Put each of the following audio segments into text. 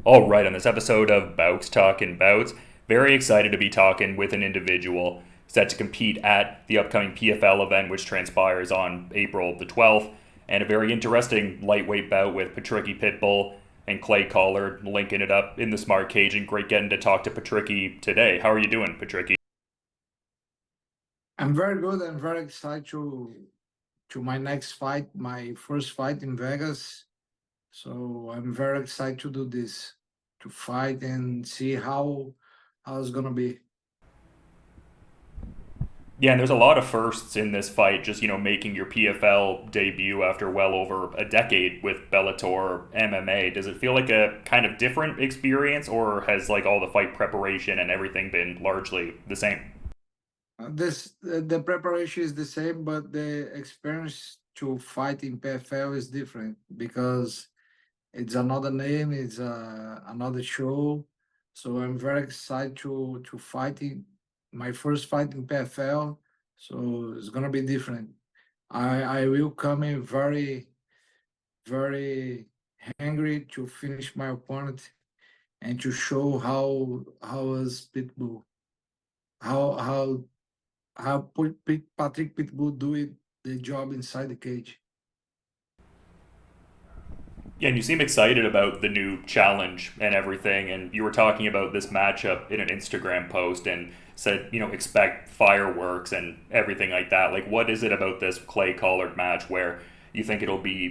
All right, on this episode of Bowks Talking Bouts, very excited to be talking with an individual set to compete at the upcoming PFL event, which transpires on April the 12th, and a very interesting lightweight bout with Patricky Pitbull and Clay Collard linking it up in the smart cage. And great getting to talk to Patricky today. How are you doing, Patricky? I'm very good. I'm very excited to my next fight, my first fight in Vegas. So I'm very excited to do this, to fight and see how it's gonna be. Yeah, and there's a lot of firsts in this fight, just, making your PFL debut after well over a decade with Bellator MMA. Does it feel like a kind of different experience, or has like all the fight preparation and everything been largely the same? The preparation is the same, but the experience to fight in PFL is different because it's another name, it's another show. So I'm very excited to fight in my first fight in PFL. So it's gonna be different. I will come in very hungry to finish my opponent and to show how is Pitbull, how how Patrick Pitbull doing the job inside the cage. Yeah, and you seem excited about the new challenge and everything. And you were talking about this matchup in an Instagram post and said, expect fireworks and everything like that. Like, what is it about this Clay Collard match where you think it'll be,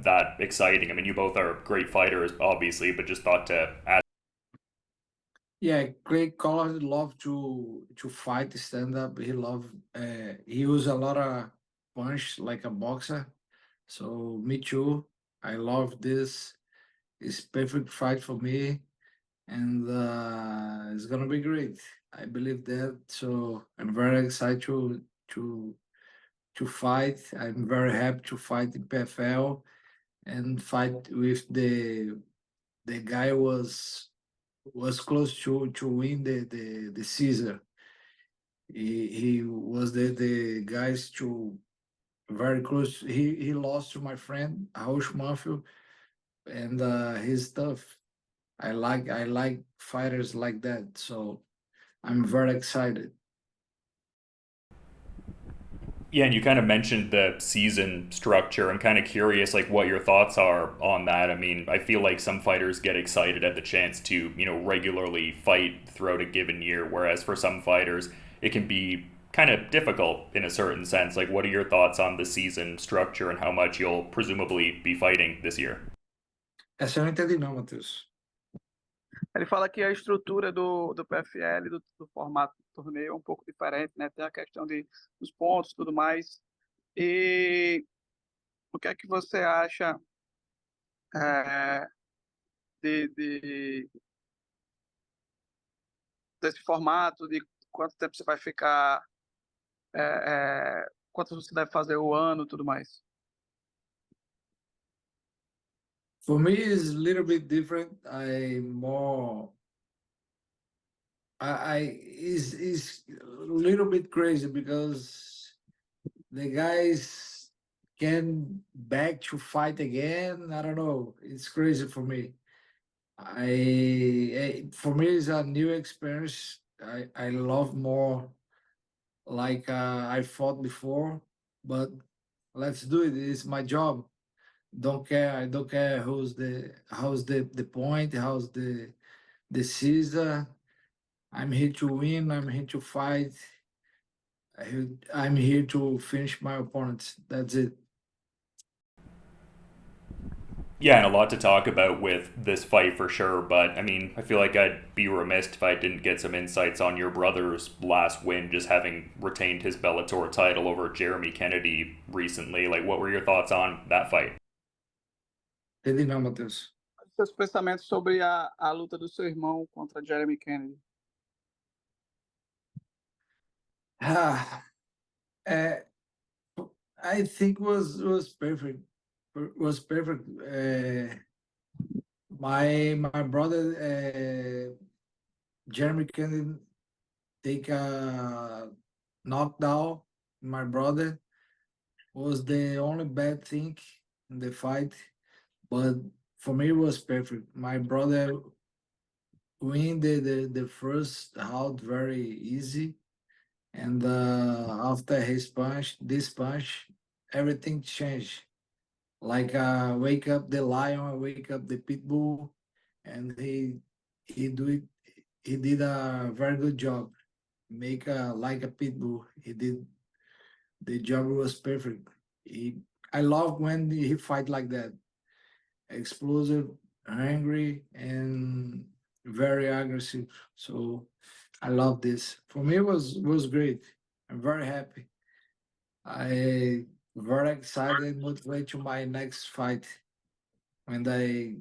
that exciting? I mean, you both are great fighters, obviously, but just thought to ask. Yeah, Craig Collard love to fight stand up. He use a lot of punch like a boxer. So me too. I love this. It's perfect fight for me, and it's gonna be great. I believe that. So I'm very excited to fight. I'm very happy to fight in PFL and fight with the guy was close to win the Caesar. He was the guys to very close. He lost to my friend Raush Manfield, and his tough. I like fighters like that. So I'm very excited. Yeah, and you kind of mentioned the season structure. I'm kind of curious, like, what your thoughts are on that. I mean, I feel like some fighters get excited at the chance to, regularly fight throughout a given year, whereas for some fighters, it can be kind of difficult in a certain sense. Like, what are your thoughts on the season structure and how much you'll presumably be fighting this year? Essa eu não entendi não, Matheus. Ele fala que a estrutura do PFL, do formato do torneio, é um pouco diferente, né? Tem a questão dos pontos e tudo mais. E o que é que você acha é, de, desse formato, de quanto tempo você vai ficar, quanto você deve fazer o ano e tudo mais? For me, it's a little bit different. I is a little bit crazy because the guys can back to fight again. I don't know. It's crazy for me. For me it's a new experience. I love more like I fought before, but let's do it. It's my job. Don't care. I don't care how's the point, how's the season. I'm here to win. I'm here to fight. I'm here to finish my opponents. That's it. Yeah, and a lot to talk about with this fight for sure. But I mean, I feel like I'd be remiss if I didn't get some insights on your brother's last win, just having retained his Bellator title over Jeremy Kennedy recently. Like, what were your thoughts on that fight? Entendi não, Matheus. Seus pensamentos sobre a luta do seu irmão contra Jeremy Kennedy? Ah, uh, I think was perfect. Was perfect. My brother Jeremy Kennedy take a knockdown. My brother was the only bad thing in the fight, but for me, it was perfect. My brother win the first round very easy, and after this punch, everything changed. Like wake up the lion, wake up the pitbull, and he do it. He did a very good job. Make like a pitbull. He did the job was perfect. I love when he fight like that, explosive, angry, and very aggressive. So I love this. For me, it was great. I'm very happy. I very excited, motivated to my next fight when I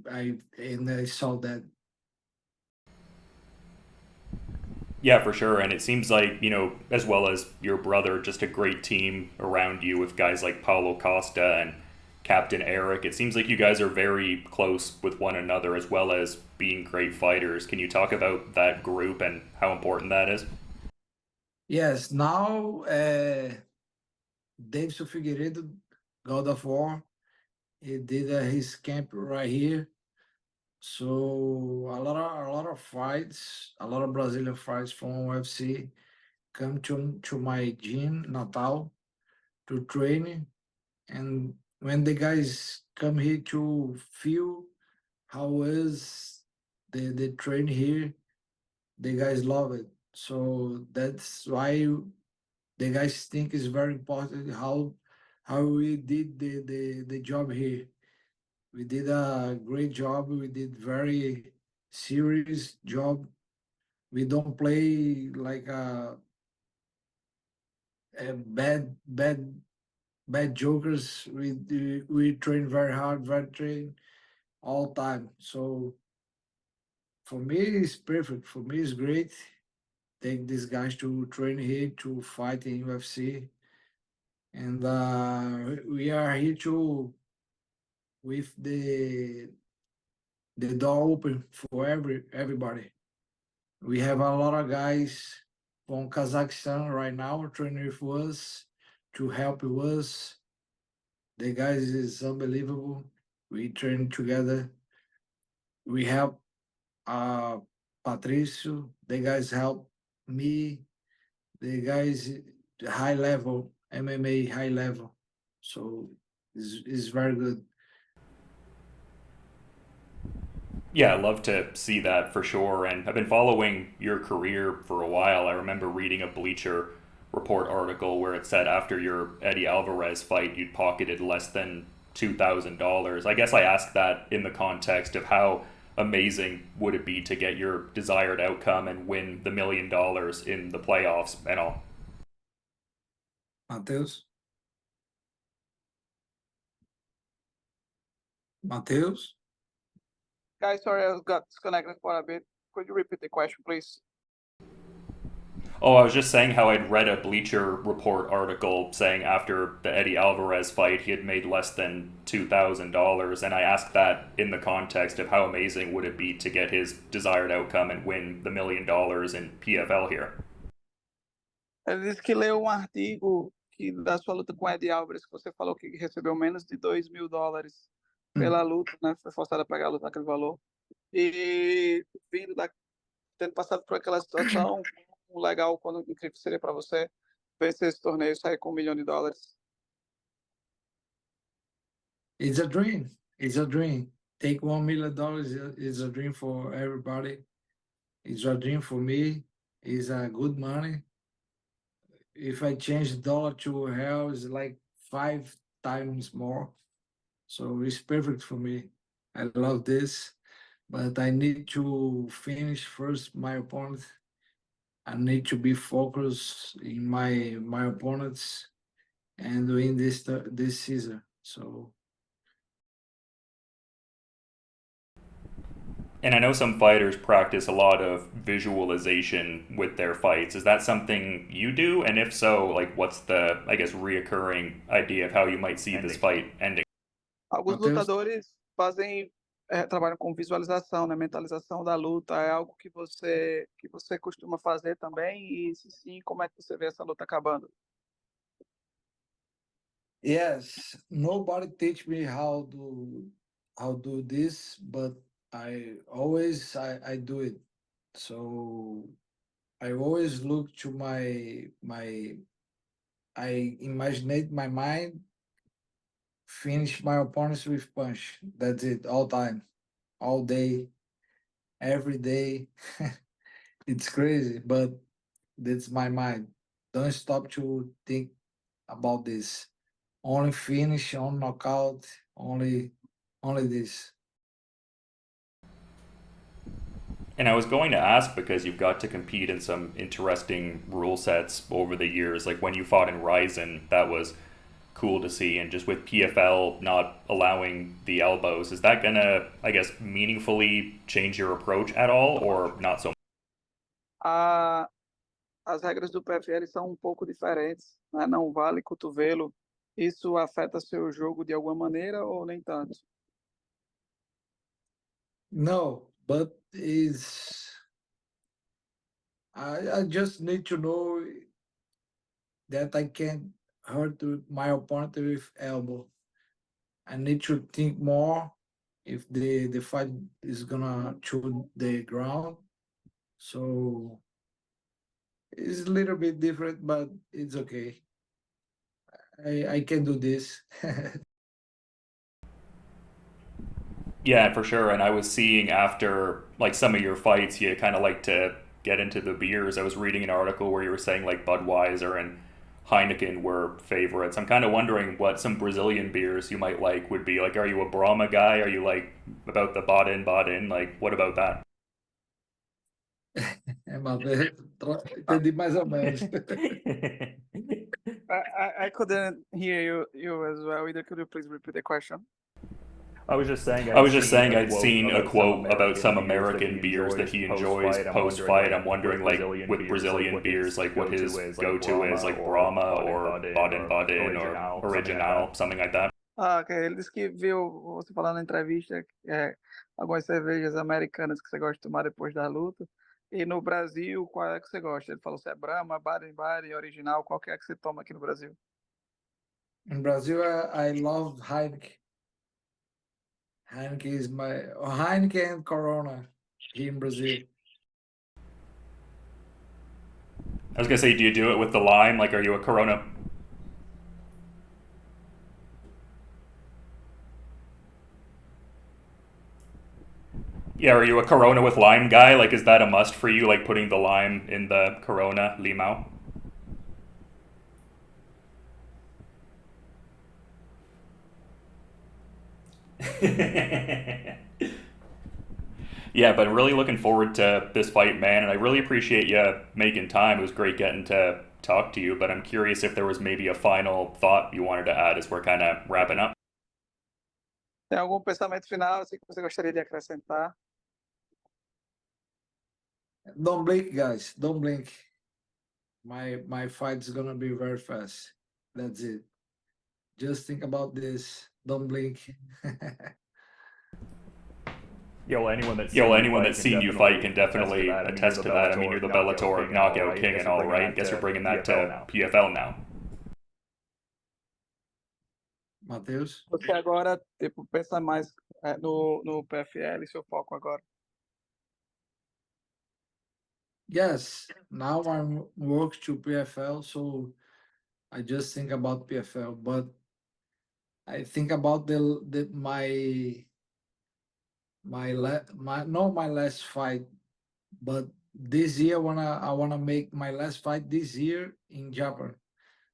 saw that. Yeah, for sure. And it seems like, as well as your brother, just a great team around you with guys like Paulo Costa and Captain Eric. It seems like you guys are very close with one another as well as being great fighters. Can you talk about that group and how important that is? Yes, now Deiveson Figueiredo, God of War, he did his camp right here. So a lot of fights, a lot of Brazilian fights from UFC come to my gym Natal to train, and when the guys come here to feel how is the train here, the guys love it. So that's why the guys think it's very important how we did the job here. We did a great job. We did very serious job. We don't play like a bad jokers. We train very hard, very train all time. So for me, it's perfect. For me, it's great. Take these guys to train here to fight in UFC, and we are here to with the door open for everybody. We have a lot of guys from Kazakhstan right now training with us to help us. The guys is unbelievable. We train together. We help Patricio. The guys help me. The guys high level MMA high level. So it's very good. Yeah, I love to see that for sure. And I've been following your career for a while. I remember reading a Bleacher Report article where it said after your Eddie Alvarez fight, you'd pocketed less than $2,000. I guess I asked that in the context of how amazing would it be to get your desired outcome and win the $1 million in the playoffs and all. Mateus? Mateus? Guys, sorry, I got disconnected for a bit. Could you repeat the question, please? Oh, I was just saying how I'd read a Bleacher Report article saying after the Eddie Alvarez fight, he had made less than $2,000, and I asked that in the context of how amazing would it be to get his desired outcome and win the $1 million in PFL here. Ele disse que leu um artigo que da sua luta com Eddie Alvarez, que você falou que recebeu menos de $2.000 pela luta, né? Foi forçada a pagar a luta naquele valor. E vindo tendo passado por aquela situação, legal, quando incrível seria para você vencer esse torneio e sair com $1 milhão. It's a dream. It's a dream. Take $1 million is a dream for everybody. It's a dream for me. It's a good money. If I change the dollar to real, it's like 5 times more. So it's perfect for me. I love this, but I need to finish first my opponent. I need to be focused in my opponents and win this season. So And I know some fighters practice a lot of visualization with their fights. Is that something you do? And if so, like what's the, I guess, reoccurring idea of how you might see this fight ending? Alguns Mateus? lutadores trabalham com visualização, né? Mentalização da luta. É algo que você costuma fazer também? E se sim, como é que você vê essa luta acabando? Yes, nobody teach me how do this, but I do it. So I always look to I imaginate my mind, finish my opponents with punch. That's it, all time, all day, every day. It's crazy, but that's my mind. Don't stop to think about this. Only finish, on knockout, only this. And I was going to ask because you've got to compete in some interesting rule sets over the years. Like when you fought in Rizin, that was cool to see. And just with PFL not allowing the elbows, is that gonna, I guess, meaningfully change your approach at all, or not so much? A, as regras do PFL são um pouco diferentes, né? Não vale cotovelo. Isso afeta seu jogo de alguma maneira ou nem tanto? No, but I just need to know that I can't hurt my opponent with elbow. I need to think more if the fight is gonna chew the ground. So it's a little bit different, but it's okay. I can do this. Yeah, for sure. And I was seeing after like some of your fights, you kind of like to get into the beers. I was reading an article where you were saying like Budweiser and Heineken were favorites. I'm kind of wondering what some Brazilian beers you might like would be. Like, are you a Brahma guy? Are you like about the Baden? Like, what about that? É uma vez, entendi mais ou menos. I couldn't hear you as well either. Could you please repeat the question? I was just saying I'd seen a quote about some American beers that he enjoys post fight. I'm wondering like with Brazilian beers, like what his go to is, like Brahma or Baden or Original, something like that. Ah, ok. Ele disse que viu você falando na entrevista algumas cervejas americanas que você gosta de tomar depois da luta. E no Brasil, qual é que você gosta? Ele falou se é Brahma, Baden, Original, qual que é que você toma aqui no Brasil? In Brazil, I love Heineken. Heineken is my Heineken and Corona here in Brazil. I was gonna say, do you do it with the lime? Like, are you a Corona? Yeah, are you a Corona with lime guy? Like, is that a must for you? Like putting the lime in the Corona Limão? Yeah, but really looking forward to this fight, man. And I really appreciate you making time. It was great getting to talk to you. But I'm curious if there was maybe a final thought you wanted to add as we're kind of wrapping up. Tem algum pensamento final assim, que você gostaria de acrescentar? Don't blink, guys. Don't blink. My fight is gonna be very fast. That's it. Just think about this. Don't blink. Yeah, well, anyone that's seen you fight can definitely attest to that. I mean, you're the Bellator knockout king and all, right? Guess you're bringing that to PFL now. Matheus? Você agora tipo, pensa mais no PFL, seu foco agora. Yes. Now I'm work to PFL, so I just think about PFL, but I think about my not my last fight, but this year I wanna make my last fight this year in Japan.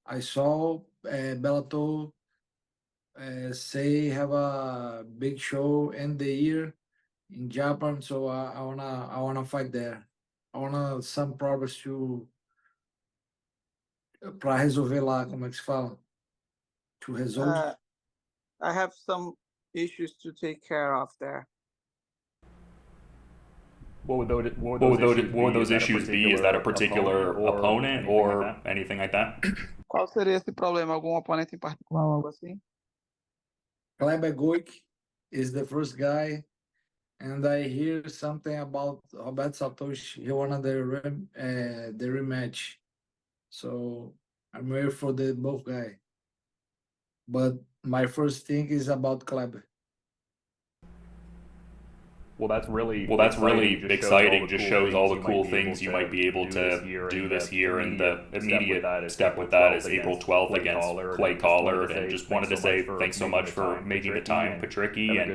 I saw Bellator say have a big show end the year in Japan, so I wanna fight there. I wanna some progress para resolver lá, como é que se fala? To resolve. I have some issues to take care of there. What would those issues be? Is that a particular opponent or anything like that? Qual seria esse problema? Algum oponente em particular, algo assim? Kleber is the first guy, and I hear something about Roberto Satoshi. He wanted the rematch, so I'm waiting for the both guy. But my first thing is about Kleber. Well, that's really exciting. Just shows all the cool things you might be able to do this year. And the immediate step with that is April 12th against Clay Collard. And just wanted to say thanks so much for making the time, Patricky, and have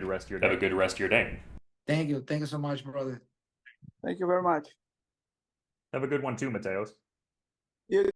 a good rest of your day. Thank you. Thank you so much, brother. Thank you very much. Have a good one too, Mateos. You